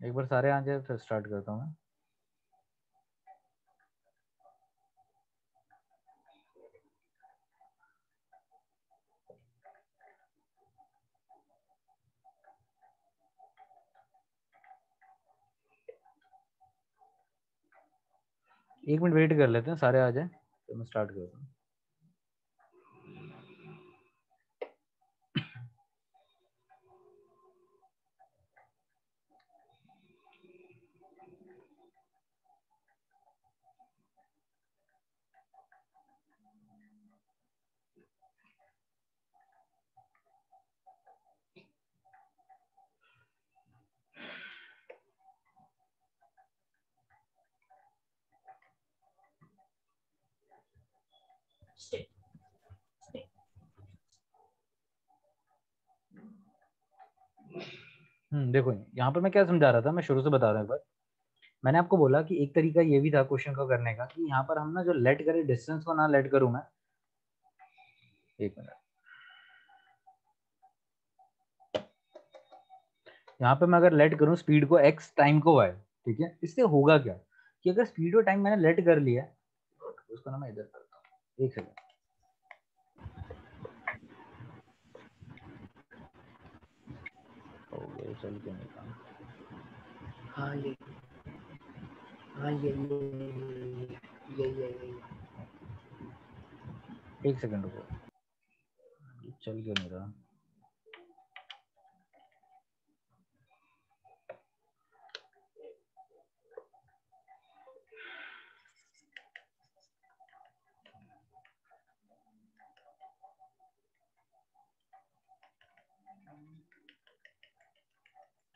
एक बार सारे आ जाए फिर स्टार्ट करता हूँ मैं। एक मिनट वेट कर लेते हैं, सारे आ जाए तो मैं स्टार्ट करता हूँ। देखो यहाँ पर मैं क्या समझा रहा था, मैं शुरू से बता रहा हूँ एक बार। मैंने आपको बोला कि एक तरीका ये भी था क्वेश्चन को करने का कि यहाँ पर हम ना जो लेट करें डिस्टेंस को ना लेट करूँ मैं। एक मिनट, यहाँ पे मैं अगर लेट करूँ स्पीड को x टाइम को y, ठीक है, इससे होगा क्या कि अगर स्पीड और टाइम मैंने लेट कर लिया उसको ना मैं इधर करता हूँ, एक सेकंड। हो गया, चल के नहीं काम। हाँ ये एक सेकंड रुको, ये चल क्यों नहीं रहा।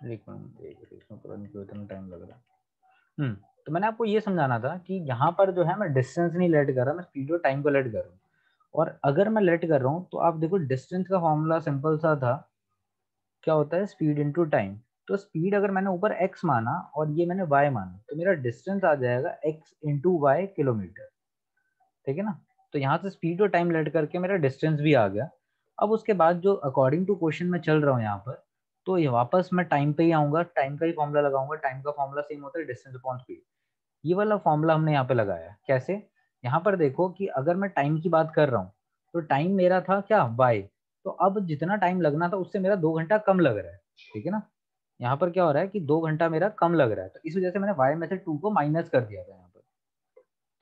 एक मिनट, इसमें पता नहीं क्यों इतना टाइम लग रहा है। तो मैंने आपको ये समझाना था कि यहाँ पर जो है मैं डिस्टेंस नहीं लेट कर रहा, मैं स्पीड और टाइम को लेट कर रहा हूँ। और अगर मैं लेट कर रहा हूँ तो आप देखो डिस्टेंस का फॉर्मूला सिंपल सा था, क्या होता है स्पीड इनटू टाइम। तो स्पीड अगर मैंने ऊपर x माना और ये मैंने y माना तो मेरा डिस्टेंस आ जाएगा x इंटू वाई किलोमीटर, ठीक है ना। तो यहाँ से स्पीड और टाइम लेट करके मेरा डिस्टेंस भी आ गया। अब उसके बाद जो अकॉर्डिंग टू क्वेश्चन में चल रहा हूँ यहाँ पर, तो ये वापस मैं टाइम पे ही आऊंगा, टाइम का ही फॉर्मूला लगाऊंगा। टाइम का फॉर्मूला सेम होता है डिस्टेंस अपॉन स्पीड। ये वाला फॉर्मूला हमने यहाँ पे लगाया है। कैसे, यहाँ पर देखो कि अगर मैं टाइम की बात कर रहा हूँ तो टाइम मेरा था क्या y, तो अब जितना टाइम लगना था उससे मेरा 2 घंटा कम लग रहा है, ठीक है ना। यहाँ पर क्या हो रहा है कि 2 घंटा मेरा कम लग रहा है, तो इस वजह से मैंने y में से 2 को माइनस कर दिया था यहाँ पर।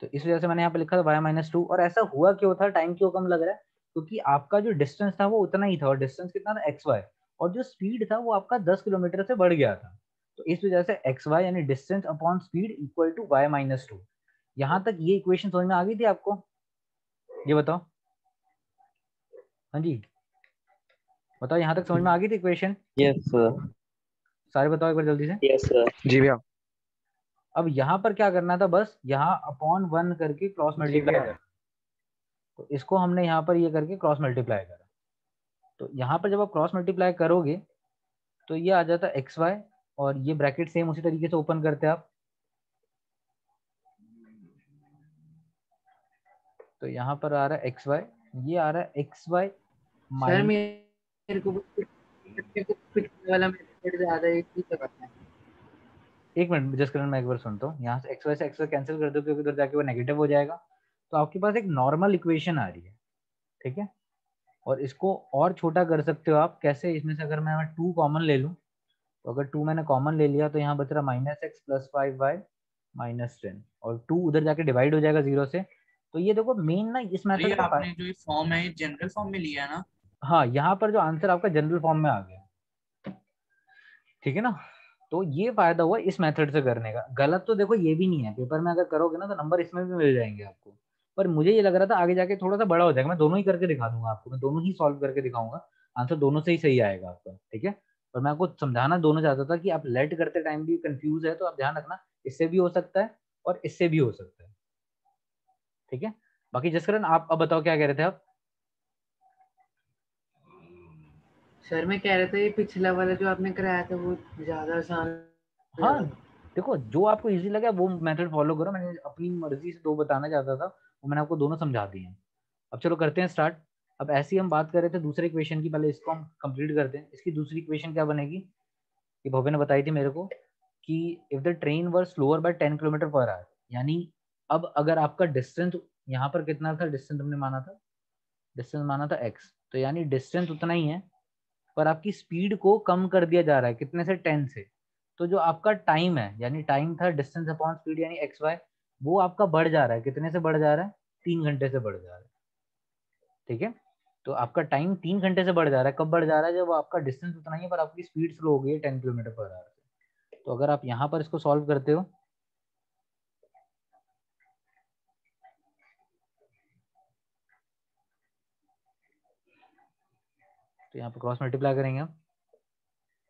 तो इस वजह से मैंने यहाँ पे लिखा था y-2। और ऐसा हुआ क्यों था, टाइम क्यों कम लग रहा है, क्योंकि आपका जो डिस्टेंस था वो उतना ही था, और डिस्टेंस कितना था xy, और जो स्पीड था वो आपका 10 किलोमीटर से बढ़ गया था। तो इस वजह से xy यानी distance upon speed equal to y-2। यहाँ तक ये इक्वेशन समझ में आ गई थी आपको, ये बताओ। हाँ जी बताओ, यहाँ तक समझ में आ गई थी इक्वेशन? Yes sir. सारे बताओ एक बार जल्दी से। Yes sir. जी भैया। अब यहाँ पर क्या करना था, बस यहाँ अपॉन 1 करके क्रॉस जी मल्टीप्लाई भैया। करना। तो इसको हमने यहाँ पर ये करके क्रॉस मल्टीप्लाई करा। तो यहाँ पर जब आप क्रॉस मल्टीप्लाई करोगे तो ये आ जाता है एक्स वाई, और ये ब्रैकेट सेम उसी तरीके से ओपन करते हैं आप। तो यहाँ पर आ रहा है एक्स वाई, ये आ रहा है एक्स वाई सर माइन। मेरे को पिछले वाला मेथड ज्यादा इजी लगता है। एक मिनट जस्ट करंट, मैं एक बार सुनता हूँ। यहाँ से एक्स वाई कैंसिल कर दो क्योंकि उधर जाके वो नेगेटिव हो जाएगा। तो आपके पास एक नॉर्मल इक्वेशन आ रही है, ठीक है। और इसको और छोटा कर सकते हो आप कैसे, इसमें से अगर मैं 2 कॉमन ले लूँ, तो अगर 2 मैंने कॉमन ले लिया तो यहाँ बच रहा -x प्लस 5y माइनस 10, और 2 उधर जाके डिवाइड हो जाएगा 0 से। तो ये देखो मेन ना इस तो ये मेथड का आपने जो ये फॉर्म है जनरल फॉर्म में लिया है ना? हाँ, यहाँ पर जो आंसर आपका जनरल फॉर्म में आ गया, ठीक है ना। तो ये फायदा हुआ इस मेथड से करने का। गलत तो देखो ये भी नहीं है, पेपर में अगर करोगे ना तो नंबर इसमें भी मिल जाएंगे आपको। पर मुझे ये लग रहा था आगे जाके थोड़ा सा बड़ा हो जाएगा। मैं दोनों ही करके दिखा दूंगा आपको, मैं दोनों ही सॉल्व करके दिखाऊंगा, आंसर दोनों से ही सही आएगा आपका, ठीक है। पर मैं आपको समझाना दोनों चाहता था कि आप लेट करते टाइम भी कंफ्यूज है तो आप ध्यान रखना, इससे भी हो सकता है और इससे भी हो सकता है, ठीक है। बाकी जसकरण आप अब बताओ क्या कह रहे थे आप? सर मैं कह रहा था ये पिछला वाला जो आपने कराया था वो ज्यादा आसान हाँ लगा। देखो, जो आपको इजी लगा वो मेथड फॉलो करो। मैंने अपनी मर्जी से 2 बताना चाहता था, वो मैंने आपको दोनों समझा दिए हैं। अब चलो करते हैं स्टार्ट। अब ऐसी हम बात कर रहे थे दूसरे इक्वेशन की, पहले इसको हम कंप्लीट करते हैं। इसकी दूसरी इक्वेशन क्या बनेगी, ये भव्य ने बताई थी मेरे को। कि if the train were slower by 10 kilometre per hour, यानी अब अगर आपका डिस्टेंस यहाँ पर कितना था, डिस्टेंस हमने माना था, डिस्टेंस माना था x, तो यानी डिस्टेंस उतना ही है पर आपकी स्पीड को कम कर दिया जा रहा है, कितने से, 10 से। तो जो आपका टाइम है, यानी टाइम था डिस्टेंस अपॉन स्पीड यानी एक्स वाई, वो आपका बढ़ जा रहा है, कितने से बढ़ जा रहा है, 3 घंटे से बढ़ जा रहा है। ठीक है, तो आपका टाइम 3 घंटे से बढ़ जा रहा है। कब बढ़ जा रहा है, जब आपका डिस्टेंस उतना ही है पर आपकी स्पीड स्लो हो गई है 10 किलोमीटर पर आवर से। तो अगर आप यहाँ पर इसको सॉल्व करते हो तो यहाँ पर क्रॉस मल्टीप्लाई करेंगे हम,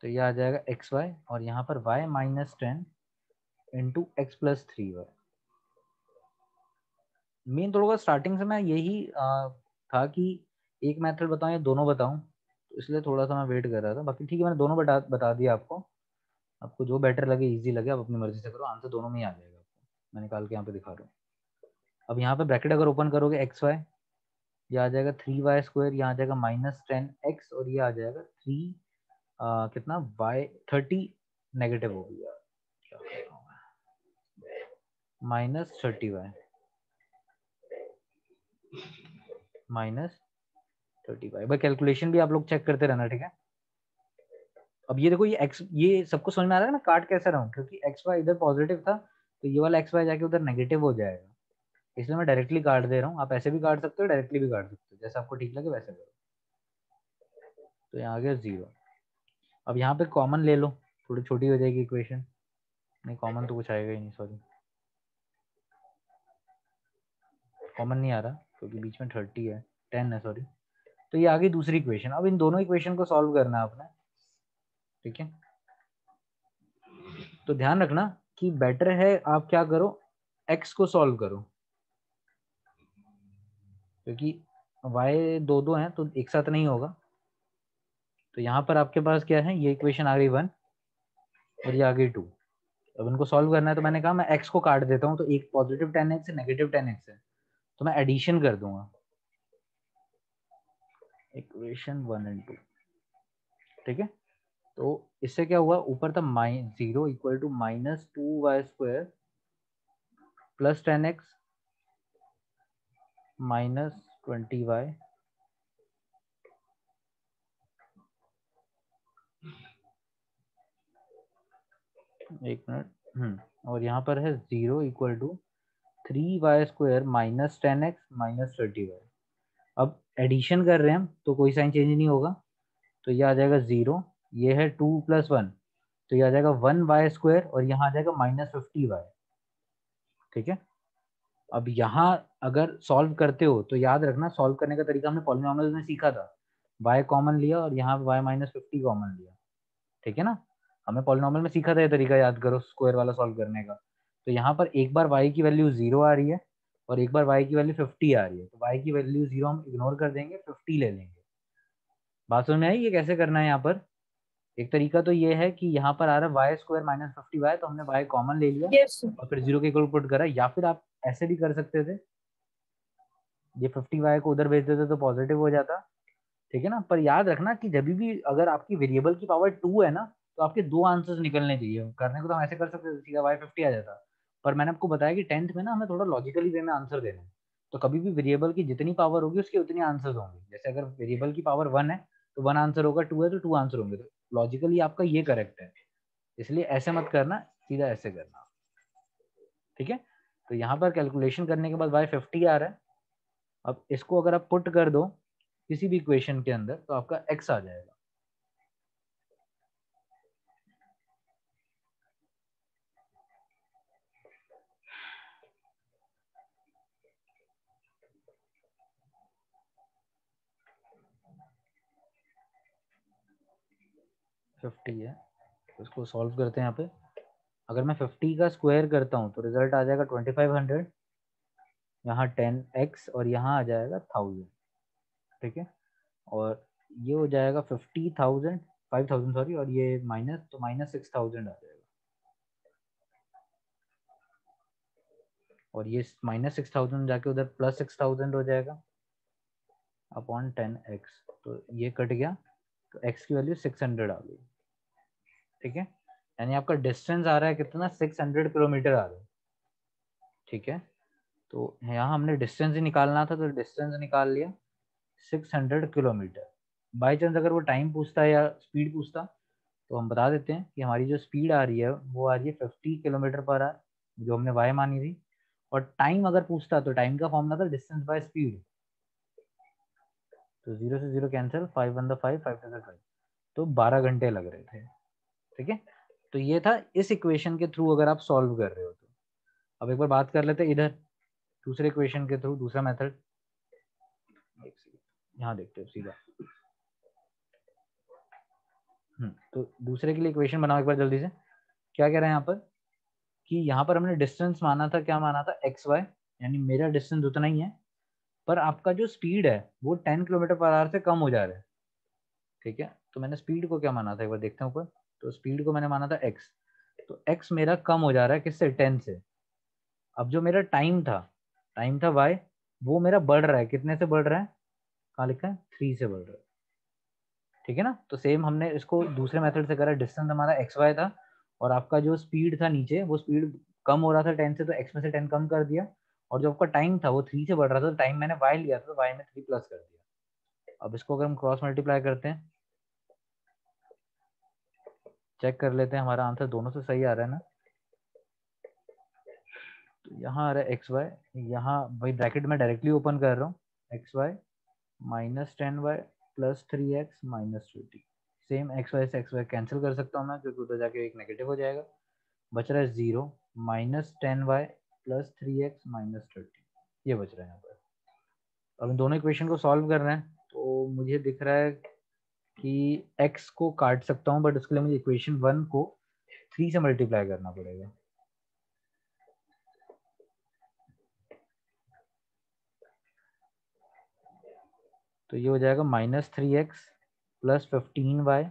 तो ये आ जाएगा एक्स वाई और यहाँ पर y minus 10 into x plus 3y। मेन थोड़ा स्टार्टिंग से मैं यही था कि एक मेथड बताऊं या दोनों बताऊं, तो इसलिए थोड़ा सा मैं वेट कर रहा था। बाकी ठीक है, मैंने दोनों बता दिया आपको। आपको जो बेटर लगे, इजी लगे, आप अपनी मर्जी से करो, आंसर दोनों में ही आ जाएगा आपको। मैं निकाल के यहाँ पे दिखा रहा हूँ। अब यहाँ पे ब्रैकेट अगर ओपन करोगे एक्स वाई, ये आ जाएगा 3y स्क्वायर, यहाँ आ जाएगा -10x और ये आ जाएगा 3 कितना y 30 नेगेटिव हो गया, -30y -30y। भाई कैलकुलेशन भी आप लोग चेक करते रहना, ठीक है। अब ये देखो, ये x, ये सबको समझ में आ रहा है ना, काट कैसे रहा हूँ, क्योंकि एक्स वाई इधर पॉजिटिव था तो ये वाला एक्स वाई जाके उधर नेगेटिव हो जाएगा, इसलिए मैं डायरेक्टली काट दे रहा हूँ। आप ऐसे भी काट सकते हो, डायरेक्टली भी काट सकते हो, जैसे आपको ठीक लगे वैसे करो। तो यहाँ आ गया 0। अब यहाँ पे कॉमन ले लो, थोड़ी छोटी हो जाएगी इक्वेशन। नहीं, कॉमन तो कुछ आएगा ही नहीं, सॉरी, कॉमन नहीं आ रहा क्योंकि बीच में 30 है, 10 है, सॉरी। तो ये आ गई दूसरी इक्वेशन। अब इन दोनों इक्वेशन को सॉल्व करना है आपने, ठीक है। तो ध्यान रखना कि बेटर है आप क्या करो, x को सॉल्व करो, क्योंकि y दो दो हैं तो एक साथ नहीं होगा। तो यहाँ पर आपके पास क्या है, ये इक्वेशन आ गई 1 और ये आ गई 2। अब इनको सॉल्व करना है तो मैंने कहा मैं x को काट देता हूँ, तो एक पॉजिटिव 10x है, नेगेटिव 10x है, तो मैं एडिशन कर दूंगा इक्वेशन 1 और 2, ठीक है। तो इससे क्या हुआ, ऊपर था -0 equal to -2y square plus 10x -20y एक मिनट, और यहाँ पर है 0 equal to 3y square -10x -30y। अब एडिशन कर रहे हैं हम तो कोई साइन चेंज नहीं होगा, तो ये आ जाएगा 0, ये है 2 + 1, तो ये आ जाएगा 1y स्क्वायर और यहाँ आ जाएगा -50y, ठीक है। अब यहाँ अगर सॉल्व करते हो तो याद रखना, सॉल्व करने का तरीका हमने पॉलिनॉमियल में सीखा था, y कॉमन लिया और यहाँ पे y -50 कॉमन लिया, ठीक है ना। हमने पॉलिनॉमियल में सीखा था ये तरीका, याद करो स्क्वायर वाला सॉल्व करने का। तो यहाँ पर एक बार y की वैल्यू 0 आ रही है और एक बार y की वैल्यू 50 आ रही है, तो y की वैल्यू 0 हम इग्नोर कर देंगे, 50 ले लेंगे। बात समझ में आई ये कैसे करना है। यहाँ पर एक तरीका तो ये है कि यहाँ पर आ रहा है वाई स्क्वायर -50y, तो हमने y कॉमन ले लिया और फिर 0 के इक्वल पुट करा, या फिर आप ऐसे भी कर सकते थे, ये 50y को उधर भेज देते तो पॉजिटिव हो जाता, ठीक है ना। पर याद रखना कि जब भी अगर आपकी वेरिएबल की पावर 2 है ना, तो आपके दो आंसर्स निकलने चाहिए। करने को तो हम ऐसे कर सकते थे, सीधा y 50 आ जाता, पर मैंने आपको बताया कि 10th में ना हमें थोड़ा लॉजिकली वे में आंसर देना है। तो कभी भी वेरिएबल की जितनी पावर होगी उसके उतनी आंसर्स होंगे। जैसे अगर वेरिएबल की पावर 1 है तो 1 आंसर होगा, 2 है तो 2 आंसर होंगे, तो लॉजिकली आपका ये करेक्ट है। इसलिए ऐसे मत करना, सीधा ऐसे करना, ठीक है। तो यहाँ पर कैलकुलेशन करने के बाद y 50 आ रहा है। अब इसको अगर आप पुट कर दो किसी भी इक्वेशन के अंदर तो आपका x आ जाएगा। फिफ्टी है, इसको सॉल्व करते हैं। यहाँ पे अगर मैं 50 का स्क्वायर करता हूँ तो रिजल्ट आ जाएगा 2500, यहाँ 10x और यहाँ आ जाएगा 1000, ठीक है। और ये हो जाएगा 50,000 5000 सॉरी, और ये माइनस, तो -6000 आ जाएगा, और ये -6000 जाके उधर +6000 हो जाएगा अपॉन 10x, तो ये कट गया, तो x की वैल्यू 600 आ गई, ठीक है। यानी आपका डिस्टेंस आ रहा है कितना, 600 किलोमीटर आ रहा है, ठीक है। तो यहाँ हमने डिस्टेंस ही निकालना था, तो डिस्टेंस निकाल लिया 600 किलोमीटर। बाई चांस अगर वो टाइम पूछता या स्पीड पूछता तो हम बता देते हैं कि हमारी जो स्पीड आ रही है वो आ रही है 50 किलोमीटर पर आवर, जो हमने वाई मानी थी। और टाइम अगर पूछता तो टाइम का फॉर्मूला था डिस्टेंस बाय स्पीड। तो 0 से 0 कैंसिल, 5 1 5 5 2 5, तो 12 घंटे लग रहे थे, ठीक है। तो ये था इस इक्वेशन के थ्रू अगर आप सॉल्व कर रहे हो तो। अब एक बार बात कर लेते हैं इधर दूसरे इक्वेशन के थ्रू, दूसरा मेथड। यहाँ देखते हो सीधा। तो दूसरे के लिए इक्वेशन बनाओ एक बार जल्दी से। क्या कह रहे हैं यहाँ पर कि यहाँ पर हमने डिस्टेंस माना था, क्या माना था, एक्स वाई, यानी मेरा डिस्टेंस उतना ही है, पर आपका जो स्पीड है वो 10 किलोमीटर पर आवर से कम हो जा रहा है, ठीक है। तो मैंने स्पीड को क्या माना था, एक बार देखते हैं ऊपर। तो स्पीड को मैंने माना था एक्स, तो एक्स मेरा कम हो जा रहा है किससे, 10 से। अब जो मेरा टाइम था वाई, वो मेरा बढ़ रहा है, कितने से बढ़ रहा है, कहाँ लिखा है, 3 से बढ़ रहा है, ठीक है ना। तो सेम हमने इसको दूसरे मेथड से करा, डिस्टेंस हमारा एक्स वाई था और आपका जो स्पीड था नीचे, वो स्पीड कम हो रहा था 10 से, तो एक्स में से 10 कम कर दिया। और जो आपका टाइम था वो 3 से बढ़ रहा था, तो टाइम मैंने वाई लिया था, तो वाई में 3 प्लस कर दिया। अब इसको अगर हम क्रॉस मल्टीप्लाई करते हैं, चेक कर लेते हैं हमारा आंसर दोनों से सही आ रहा है ना। तो यहाँ आ रहा है एक्स वाई, यहाँ वही ब्रैकेट में डायरेक्टली ओपन कर रहा हूँ, x y minus 10y plus 3x minus 20। Same x y से एक्स वाई कैंसिल कर सकता हूँ मैं, क्योंकि उधर जाके एक नेगेटिव हो जाएगा। बच रहा है 0 minus 10y plus 3x minus 30, ये बच रहा है यहाँ पर। अब इन दोनों इक्वेशन को सॉल्व कर रहे हैं, तो मुझे दिख रहा है कि x को काट सकता हूँ, बट उसके लिए मुझे इक्वेशन 1 को 3 से मल्टीप्लाई करना पड़ेगा। तो ये हो जाएगा minus 3x plus 15y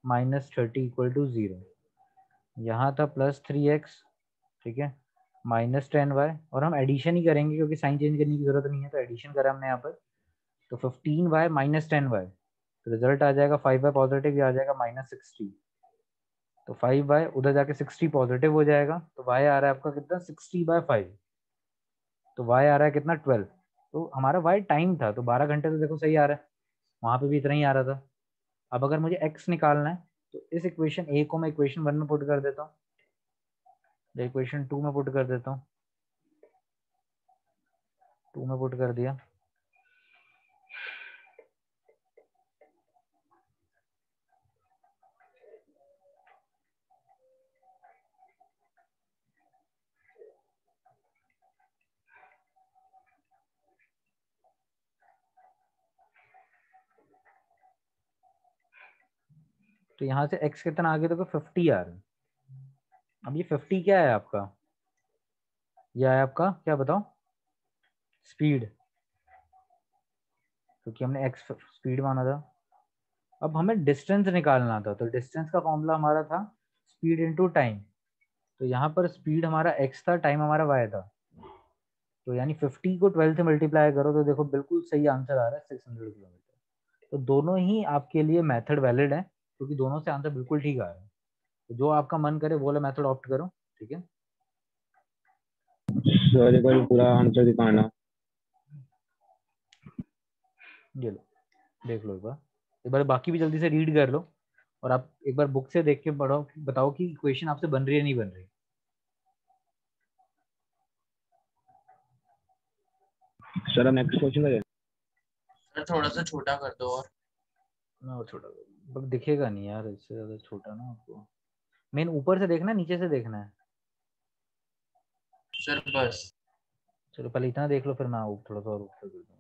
minus 30 equal to 0। यहाँ था प्लस 3x, ठीक है, माइनस 10y, और हम एडिशन ही करेंगे क्योंकि साइन चेंज करने की जरूरत नहीं है, तो एडिशन करा हमने यहाँ पर। तो 15y माइनस 10y, तो रिजल्ट आ जाएगा 5y पॉजिटिव, ये आ जाएगा माइनस 60। तो 5y उधर जाके 60 पॉजिटिव हो जाएगा, तो y आ रहा है आपका कितना, 60/5। तो y आ रहा है कितना, 12। तो हमारा y टाइम था, तो 12 घंटे तो देखो सही आ रहा है, वहाँ पे भी इतना ही आ रहा था। अब अगर मुझे x निकालना है, तो इस इक्वेशन a को मैं इक्वेशन 1 में पुट कर देता हूँ, इक्वेशन 2 में पुट कर देता हूँ, 2 में पुट कर दिया। तो यहाँ से x कितना आ गया, तो 50 आ रहा है। अब ये 50 क्या है आपका, ये है आपका क्या बताओ, स्पीड, क्योंकि हमने x स्पीड माना था। अब हमें डिस्टेंस निकालना था, तो डिस्टेंस का फॉर्मूला हमारा था स्पीड इनटू टाइम। तो यहाँ पर स्पीड हमारा x था, टाइम हमारा y था। तो यानी 50 को 12 से मल्टीप्लाई करो तो देखो बिल्कुल सही आंसर आ रहा है 600 किलोमीटर। तो दोनों ही आपके लिए मेथड वैलिड है, क्योंकि दोनों से आंसर बिल्कुल ठीक आ रहा है। तो जो आपका मन करे वो वाला मेथड ऑप्ट करो, ठीक है। सर एक बार पूरा आंसर दिखाना। ये लो, देख लो एक बार बाकी भी जल्दी से रीड कर लो, और आप एक बार बुक से देख के पढ़ो, बताओ कि इक्वेशन आपसे बन रही है नहीं बन रही। सर अब नेक्स्ट क्वेश्चन करें। सर थोड़ा सा छोटा कर दो और। ना वो छोटा बट दिखेगा नहीं यार, इससे ज्यादा छोटा ना आपको। मेन ऊपर से देखना है, नीचे से देखना है। सर बस। चलो पहले इतना देख लो, फिर मैं थोड़ा सा और ऊपर कर दूंगा।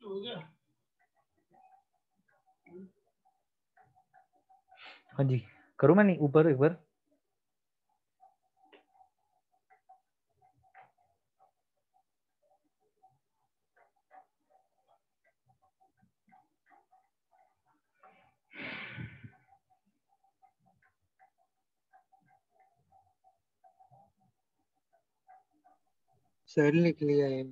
हाँ जी, करूँ मैं नहीं ऊपर एक बार? सर लिख लिया है।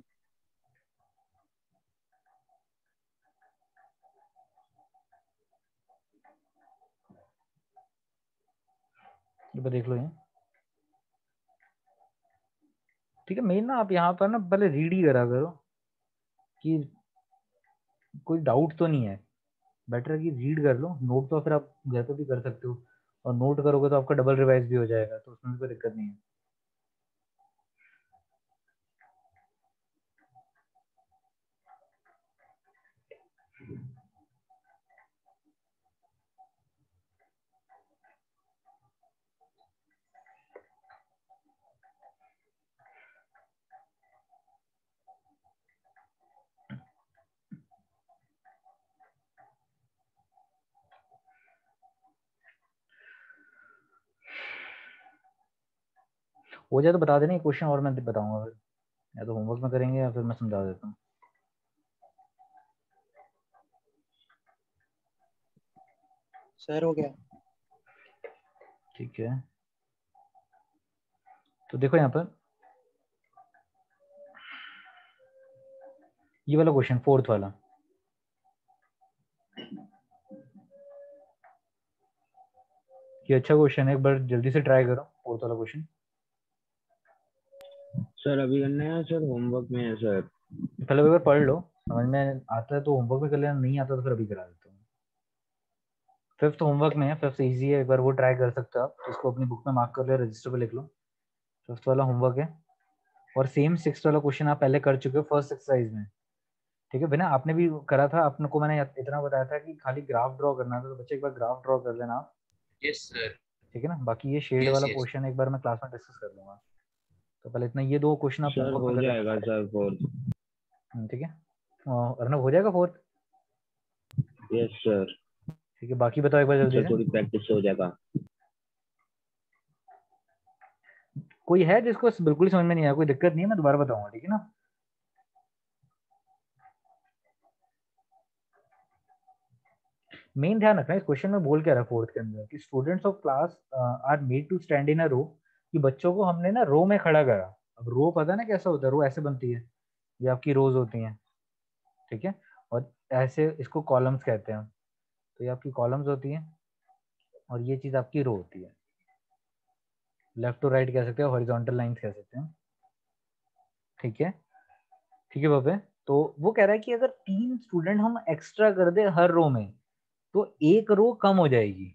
ये बार देख लो ये। ठीक है, मेन ना आप यहाँ पर ना पहले रीड ही करा करो कि कोई डाउट तो नहीं है। बेटर है कि रीड कर लो। नोट तो फिर आप घर पे भी कर सकते हो, और नोट करोगे तो आपका डबल रिवाइज भी हो जाएगा, तो उसमें भी कोई दिक्कत नहीं है। हो जाए तो बता देना, क्वेश्चन और मैं बताऊंगा फिर, या तो होमवर्क में करेंगे या फिर मैं समझा देता हूँ। सर हो गया। ठीक है, तो देखो यहाँ पर ये वाला क्वेश्चन, फोर्थ वाला, ये अच्छा क्वेश्चन है, एक बार जल्दी से ट्राई करो फोर्थ वाला क्वेश्चन। सर अभी करना है सर, होमवर्क में है सर। पहले एक बार पढ़ लो, समझ में आता है तो होमवर्क में कर लेना, नहीं आता तो फिर अभी करा देता हूँ। फिफ्थ होमवर्क में है, फिफ्थ इजी है, एक बार वो ट्राई कर सकते हो आप, इसको अपनी बुक में मार्क कर लो, रजिस्टर पे लिख लो। फिफ्थ वाला होमवर्क है, और सेम सिक्स वाला क्वेश्चन आप पहले कर चुके हो फर्स्ट एक्सरसाइज में। ठीक है, बिना आपने भी करा था, आपने को मैंने इतना बताया था कि खाली ग्राफ ड्रॉ करना था, तो बच्चे एक बार ग्राफ ड्रॉ कर लेना आप। Yes sir. ठीक है ना, बाकी ये शेड यस वाला यस। क्वेश्चन एक बार मैं क्लास में डिस्कस कर लूंगा। तो पहले इतना ये दो क्वेश्चन आप सर होमवर्क में हो कर जाएगा लेना। Sir fourth. ठीक है, अर्नब हो जाएगा फोर्थ। Yes sir. ठीक है, बाकी बताओ एक बार जल्दी सर से। थोड़ी प्रैक्टिस से हो जाएगा। कोई है जिसको बिल्कुल ही समझ में नहीं आया? कोई दिक्कत नहीं है, मैं दोबारा बताऊंगा, ठीक है ना। मेन ध्यान रखना इस क्वेश्चन में बोल क्या रहा है फोर्थ के अंदर, कि students of class are made to stand in a row, कि बच्चों को हमने ना रो में खड़ा करा। अब रो पता है ना कैसा होता है, रो ऐसे बनती है, ये आपकी रोज होती हैं। ठीक है, और ऐसे इसको कॉलम्स कहते हैं। तो ये आपकी कॉलम्स होती हैं, और ये चीज आपकी रो होती है। लेफ्ट टू राइट कह सकते हैं, हॉरिजॉन्टल लाइंस कह सकते हैं। ठीक है, ठीक है बाबे। तो वो कह रहा है कि अगर 3 स्टूडेंट हम एक्स्ट्रा कर दे हर रो में, तो एक रो कम हो जाएगी।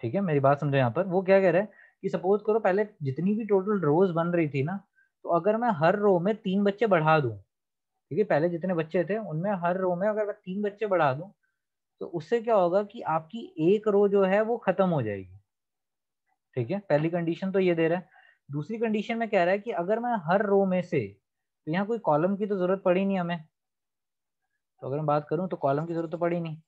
ठीक है, मेरी बात समझो यहाँ पर। वो क्या कह रहा है कि सपोज करो पहले जितनी भी टोटल रोज बन रही थी ना, तो अगर मैं हर रो में 3 बच्चे बढ़ा दूं, ठीक है, पहले जितने बच्चे थे उनमें हर रो में अगर मैं 3 बच्चे बढ़ा दूं, तो उससे क्या होगा कि आपकी एक रो जो है वो खत्म हो जाएगी। ठीक है, पहली कंडीशन तो ये दे रहा है। दूसरी कंडीशन में कह रहा है कि अगर मैं हर रो में से, तो यहाँ कोई कॉलम की तो जरूरत पड़ी नहीं हमें, तो अगर मैं बात करूं तो कॉलम की जरूरत तो पड़ी नहीं।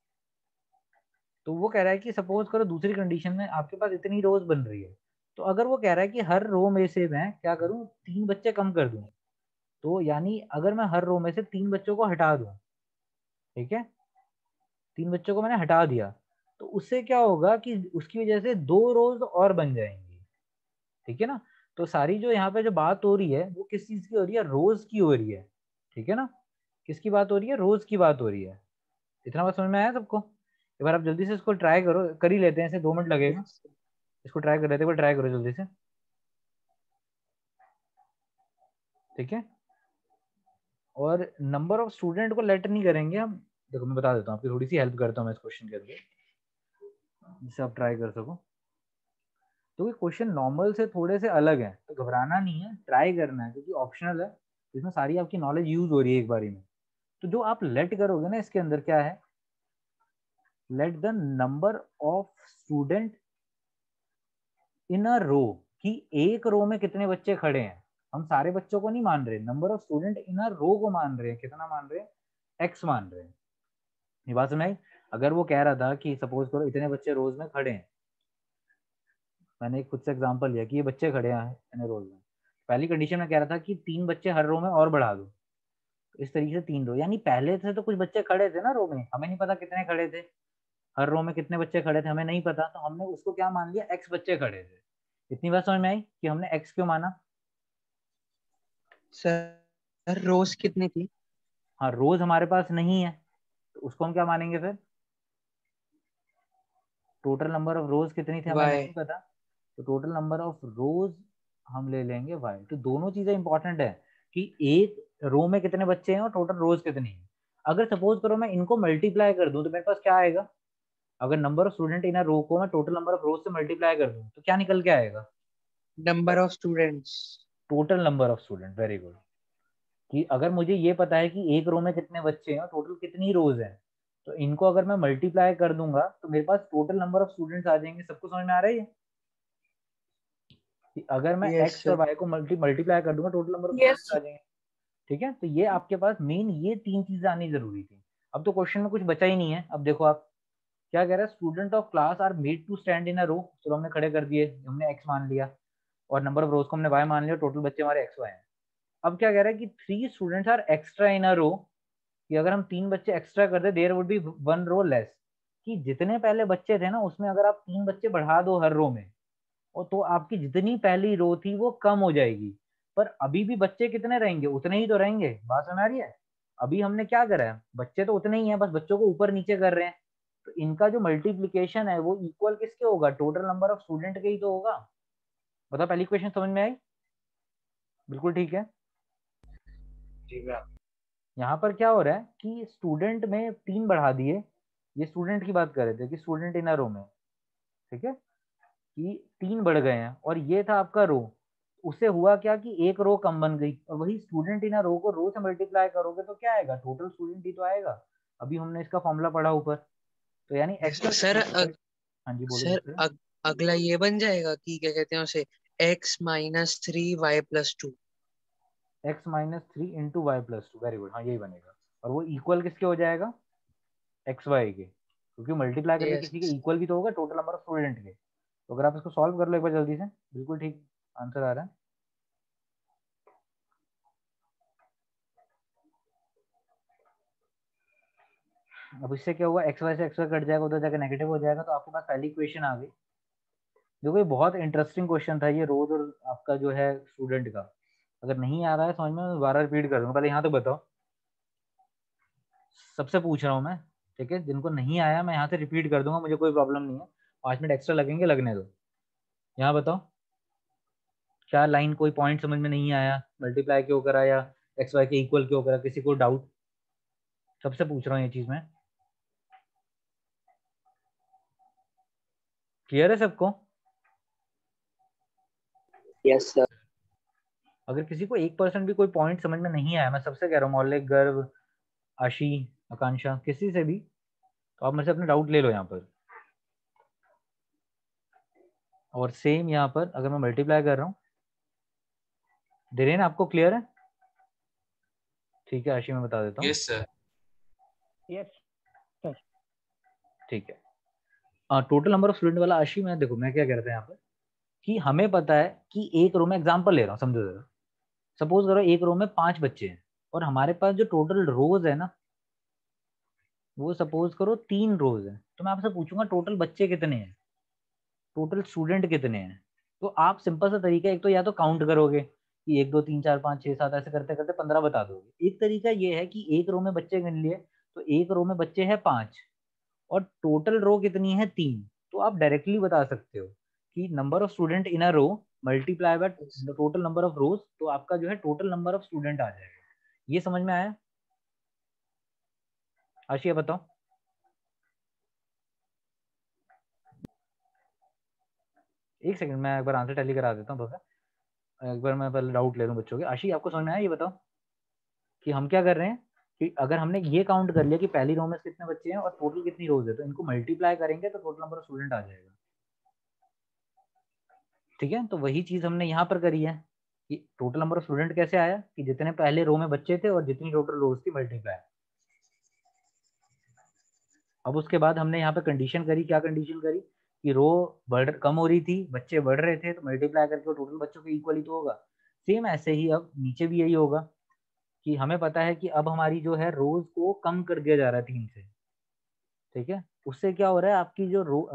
तो वो कह रहा है कि सपोज करो दूसरी कंडीशन में आपके पास इतनी रोज बन रही है, तो अगर वो कह रहा है कि हर रो में से मैं क्या करूं, 3 बच्चे कम कर दूं, तो यानी अगर मैं हर रो में से 3 बच्चों को हटा दूं, ठीक है, 3 बच्चों को मैंने हटा दिया, तो उससे क्या होगा कि उसकी वजह से 2 रोज और बन जाएंगी। ठीक है ना, तो सारी जो यहाँ पे जो बात हो रही है वो किस चीज की हो रही है, रोज की हो रही है। ठीक है ना, किसकी बात हो रही है, रोज की बात हो रही है। इतना बात समझ में आया सबको? एक बार आप जल्दी से इसको ट्राई करो, कर ही लेते हैं, इसे 2 मिनट लगेगा। यस इसको ट्राई कर लेते हैं, ट्राई करो जल्दी से। ठीक है, और नंबर ऑफ स्टूडेंट को लेटर नहीं करेंगे हम। देखो मैं बता देता हूँ, आपकी थोड़ी सी हेल्प करता हूँ मैं इस क्वेश्चन के अंदर, जिससे आप ट्राई कर सको। तो ये क्वेश्चन नॉर्मल से थोड़े से अलग है, तो घबराना नहीं है, ट्राई करना है, क्योंकि ऑप्शनल है, इसमें सारी आपकी नॉलेज यूज हो रही है एक बारी में। तो जो आप लेट करोगे ना, इसके अंदर क्या है, let the number of student in a row, कि एक रो में कितने बच्चे खड़े हैं। हम सारे बच्चों को नहीं मान रहे, number of student in a रो को मान रहे हैं। कितना मान रहे हैं, x मान रहे हैं। ये बात समझ आई? अगर वो कह रहा था कि सपोज करो इतने बच्चे रोज में खड़े हैं, मैंने खुद से एग्जांपल लिया कि ये बच्चे खड़े हैं इतने रोज में, पहली कंडीशन में कह रहा था कि 3 बच्चे हर रो में और बढ़ा दो, तो इस तरीके से 3 रो, यानी पहले से तो कुछ बच्चे खड़े थे ना रो में, हमें नहीं पता कितने खड़े थे, हर रो में कितने बच्चे खड़े थे हमें नहीं पता, तो हमने उसको क्या मान लिया, x बच्चे खड़े थे। इतनी बात समझ में आई कि हमने x क्यों माना? सर रोज कितनी थी? हाँ, रोज हमारे पास नहीं है तो उसको हम क्या मानेंगे फिर? टोटल नंबर ऑफ रोज कितनी थी हमें वाई। नहीं पता, तो टोटल नंबर ऑफ रोज हम ले लेंगे y। तो दोनों चीजें इंपॉर्टेंट है कि एक रो में कितने बच्चे हैं और टोटल रोज कितनी है। अगर सपोज करो मैं इनको मल्टीप्लाई कर दूं तो मेरे पास क्या आएगा? अगर number of student in a रो को मैं टोटल नंबर ऑफ रोज से मल्टीप्लाई कर दूं तो क्या निकल के आएगा? Number of students. Total number of student. Very good. कि अगर मुझे ये पता है कि एक रो में कितने बच्चे हैं और टोटल कितनी रोज हैं, तो इनको अगर मैं मल्टीप्लाई कर दूंगा तो मेरे पास टोटल नंबर ऑफ स्टूडेंट्स आ जाएंगे। सबको समझ में आ रहा है ये? कि अगर मैं यस एक्स और सर। वाई को मल्टीप्लाई कर दूंगा टोटल नंबर ऑफ स्टूडेंट्स आ जाएंगे। ठीक है, तो ये आपके पास मेन ये 3 चीजें आनी जरूरी थी। अब तो क्वेश्चन में कुछ बचा ही नहीं है। अब देखो आप क्या कह रहा है, student of class are made to stand in a row, चलो हमने खड़े कर दिए, हमने एक्स मान लिया, और नंबर ऑफ रोज को हमने वाई मान लिया, टोटल बच्चे हमारे एक्स वाई हैं। अब क्या कह रहा है कि 3 students are extra in a row, कि अगर हम 3 बच्चे एक्स्ट्रा कर दे there would be 1 row less, कि जितने पहले बच्चे थे ना उसमें अगर आप 3 बच्चे बढ़ा दो हर रो में, और तो आपकी जितनी पहली रो थी वो कम हो जाएगी, पर अभी भी बच्चे कितने रहेंगे? उतने ही तो रहेंगे। बात समझ आ रही है? अभी हमने क्या करा है, बच्चे तो उतने ही हैं, बस बच्चों को ऊपर नीचे कर रहे हैं, तो इनका जो मल्टीप्लीकेशन है वो इक्वल किसके होगा? टोटल नंबर ऑफ स्टूडेंट के ही तो होगा। बताओ, पहली क्वेश्चन समझ में आई? बिल्कुल ठीक है। जी मैम। यहाँ पर क्या हो रहा है कि स्टूडेंट में 3 बढ़ा दिए, ये स्टूडेंट की बात कर रहे थे कि स्टूडेंट इन अ रो में, ठीक है, कि 3 बढ़ गए हैं और ये था आपका रो, उससे हुआ क्या कि एक रो कम बन गई, और वही स्टूडेंट इन अ रो को रो से मल्टीप्लाई करोगे तो क्या आएगा? टोटल स्टूडेंट ही तो आएगा। अभी हमने इसका फॉर्मूला पढ़ा ऊपर, तो यानी एक्स। सर हाँ जी बोलो सर दूसरे। अगला ये बन जाएगा कि क्या कहते हैं उसे, x-3 y+2। x-3 into y plus two, very good, हाँ यही बनेगा। और वो इक्वल किसके हो जाएगा? एक्स वाई के, क्योंकि मल्टीप्लाई करके यस। किसी के इक्वल भी तो होगा टोटल नंबर ऑफ स्टूडेंट के। तो अगर आप इसको सॉल्व कर लो एक बार जल्दी से, बिल्कुल ठीक आंसर आ रहा है। अब इससे क्या हुआ, एक्स वाई से एक्स वाई कट जाएगा, उधर जाकर नेगेटिव हो जाएगा, तो आपके पास पहली इक्वेशन आ गई। देखो ये बहुत इंटरेस्टिंग क्वेश्चन था ये, रोज और आपका जो है स्टूडेंट का। अगर नहीं आ रहा है समझ में, मैं दोबारा रिपीट कर दूंगा, पहले यहाँ तो बताओ, सबसे पूछ रहा हूँ मैं, ठीक है? जिनको नहीं आया मैं यहाँ से रिपीट कर दूंगा, मुझे कोई प्रॉब्लम नहीं है, 5 मिनट एक्स्ट्रा लगेंगे, लगने दो। यहाँ बताओ, क्या लाइन कोई पॉइंट समझ में नहीं आया? मल्टीप्लाई क्यों करा या एक्स वाई के इक्वल क्यों करा? किसी को डाउट? सबसे पूछ रहा हूँ ये चीज में, क्लियर है सबको? Yes sir. अगर किसी को 1% भी कोई पॉइंट समझ में नहीं आया, मैं सबसे कह रहा हूँ, मौलिक, गर्व, आशी, आकांक्षा, किसी से भी, तो आप मेरे से अपने डाउट ले लो यहाँ पर। और सेम यहाँ पर अगर मैं मल्टीप्लाई कर रहा हूँ, धीरेन आपको क्लियर है? ठीक है, आशी मैं बता देता हूँ। Yes sir. यस। ठीक है, टोटल नंबर ऑफ स्टूडेंट वाला आशी में, देखो मैं क्या कह रहा था यहाँ पर, कि हमें पता है कि एक रो में, एग्जाम्पल ले रहा हूँ समझो जरा, सपोज करो एक रो में 5 बच्चे हैं, और हमारे पास जो टोटल रोज है ना वो सपोज करो 3 रोज है, तो मैं आपसे पूछूंगा टोटल बच्चे कितने हैं, टोटल स्टूडेंट कितने हैं? तो आप सिंपल सा तरीका, एक तो या तो काउंट करोगे कि 1 2 3 4 5 6 7, ऐसे करते करते 15 बता दोगे। एक तरीका ये है कि एक रो में बच्चे गिन लिए, तो एक रो में बच्चे हैं 5 और टोटल रो कितनी है 3, तो आप डायरेक्टली बता सकते हो कि number of student in a row multiply by total number of rows, तो आपका जो है टोटल नंबर ऑफ स्टूडेंट आ जाएगा। ये समझ में आया? आशिया बताओ। एक सेकंड, मैं एक बार आंसर टैली करा देता हूँ थोड़ा सा, एक बार मैं पहले डाउट ले लूँ बच्चों के। आशी आपको समझ में आया? ये बताओ कि हम क्या कर रहे हैं, कि अगर हमने ये काउंट कर लिया कि पहली रो में कितने बच्चे हैं और टोटल कितनी रोज है, तो इनको मल्टीप्लाई करेंगे तो टोटल नंबर ऑफ स्टूडेंट आ जाएगा। ठीक है, तो वही चीज हमने यहाँ पर करी है कि टोटल नंबर ऑफ स्टूडेंट कैसे आया, कि जितने पहले रो में बच्चे थे और जितनी टोटल रोज थी मल्टीप्लाई। अब उसके बाद हमने यहाँ पे कंडीशन करी, क्या कंडीशन करी कि रो कम हो रही थी, बच्चे बढ़ रहे थे, तो मल्टीप्लाई करके टोटल बच्चों के इक्वल ही तो होगा। सेम ऐसे ही अब नीचे भी यही होगा कि हमें पता है कि अब हमारी जो है रोज को कम कर दिया जा रहा है 3 से, ठीक है। उससे क्या हो रहा है, आपकी जो रो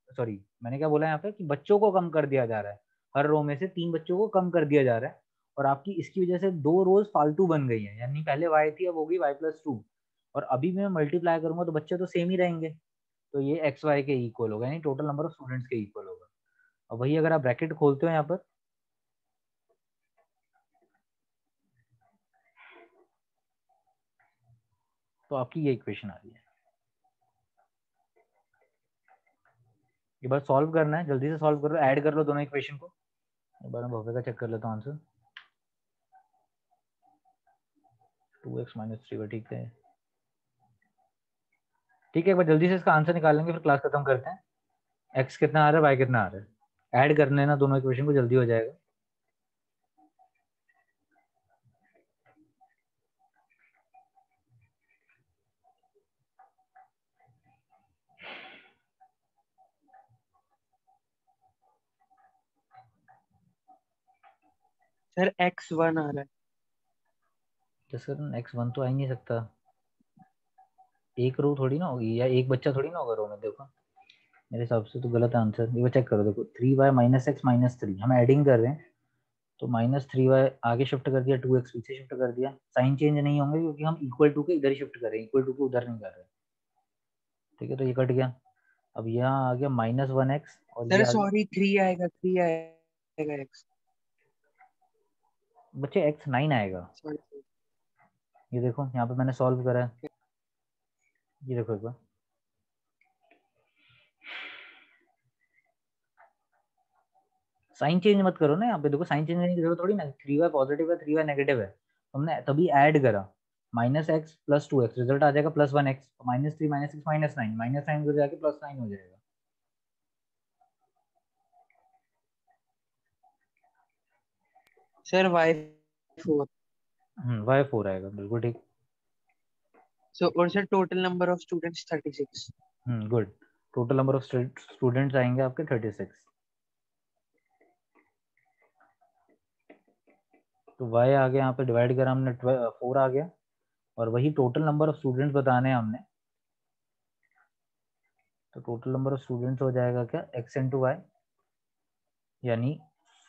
सॉरी मैंने क्या बोला यहाँ पे कि बच्चों को कम कर दिया जा रहा है, हर रो में से 3 बच्चों को कम कर दिया जा रहा है, और आपकी इसकी वजह से 2 रोज फालतू बन गई है, यानी पहले y थी अब होगी y+2, और अभी मैं मल्टीप्लाई करूंगा तो बच्चे तो सेम ही रहेंगे, तो ये एक्स वाई के इक्वल होगा, यानी टोटल नंबर ऑफ स्टूडेंट्स के इक्वल होगा। और वही अगर आप ब्रैकेट खोलते हो यहाँ पर, तो आपकी ये इक्वेशन आ रही है। ये बार सॉल्व करना है, जल्दी से सॉल्व करो, ऐड कर लो दोनों इक्वेशन को। एक बार मैं भव्य का चेक कर लेता हूँ आंसर। 2x - 3y, ठीक है ठीक है। एक बार जल्दी से इसका आंसर निकाल लेंगे, फिर क्लास खत्म करते हैं। x कितना आ रहा है, y कितना आ रहा है, ऐड कर लेना दोनों इक्वेशन को, जल्दी हो जाएगा। सर x1 आ रहा है। तो सर x1 तो आ ही नहीं सकता, एक रो थोड़ी ना होगी, या एक बच्चा थोड़ी ना होगा रो में। देखो मेरे हिसाब से तो गलत आंसर, ये चेक करो। देखो 3y - x - 3, हम एडिंग कर रहे हैं, तो -3y आगे शिफ्ट कर दिया, 2x पीछे शिफ्ट कर दिया, साइन चेंज नहीं होंगे क्योंकि हम इक्वल टू के इधर ही शिफ्ट कर रहे हैं, इक्वल टू के उधर नहीं कर रहे, ठीक है। तो ये कट गया, अब यहाँ आ गया -1x, और ये सर आ गया सॉरी 3 आएगा, 3 आएगा x। बच्चे x9 आएगा। सॉरी ये देखो यहाँ पे मैंने सॉल्व करा है, ये देखो एक बार, साइन चेंज मत करो ना यहाँ पे। देखो साइन चेंज करने की जरूरत थोड़ी ना, 3y पॉजिटिव है 3y नेगेटिव है, हमने तभी ऐड करा, -x + 2x, रिजल्ट आ जाएगा +1x, -3 - 6 -9, -9 को जाके +9 हो जाएगा। Sir y4। y4 आएगा, बिल्कुल ठीक। सो और sir total number of students 36। Good, total number of students आएंगे आपके 36। तो y आ गया, यहाँ पे डिवाइड करा हमने, 4 आ गया, और वही टोटल नंबर ऑफ स्टूडेंट्स बताने हैं हमने, तो टोटल नंबर ऑफ स्टूडेंट्स हो जाएगा क्या, x × y, यानी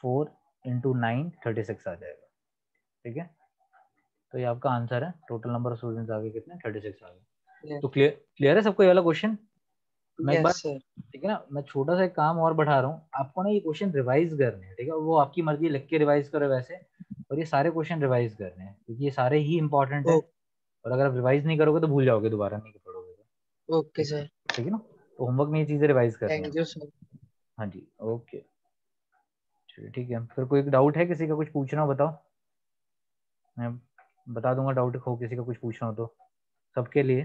4 × 9 36 आ जाएगा, ठीक है। तो ये आपका आंसर है, टोटल नंबर ऑफ स्टूडेंट्स आ गए कितने, 36 आ गए। तो क्लियर है सबको ये वाला क्वेश्चन। मैं एक बार, यस सर। ठीक है ना, मैं छोटा सा एक काम और बढ़ा रहा हूँ, आपको ना ये क्वेश्चन रिवाइज करने हैं, ठीक है। वो आपकी मर्जी, लिख के रिवाइज करो वैसे, और ये सारे क्वेश्चन रिवाइज करने हैं क्योंकि ये सारे ही इंपॉर्टेंट है, और अगर आप रिवाइज नहीं करोगे तो भूल जाओगे, दोबारा नहीं पढ़ोगे तो। Okay sir. ठीक है ना, तो होमवर्क में ये चीजें रिवाइज करनी है। Thank you sir. हाँ जी, ओके, चलिए ठीक है। फिर कोई डाउट है किसी का, कुछ पूछना हो बताओ, मैं बता दूंगा, डाउट हो किसी का कुछ पूछना हो तो, सबके लिए।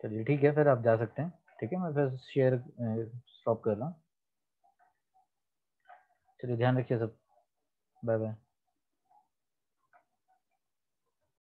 चलिए ठीक है, फिर आप जा सकते हैं, ठीक है। मैं फिर शेयर स्टॉप कर रहा हूँ। चलिए ध्यान रखिए सब, बाय बाय।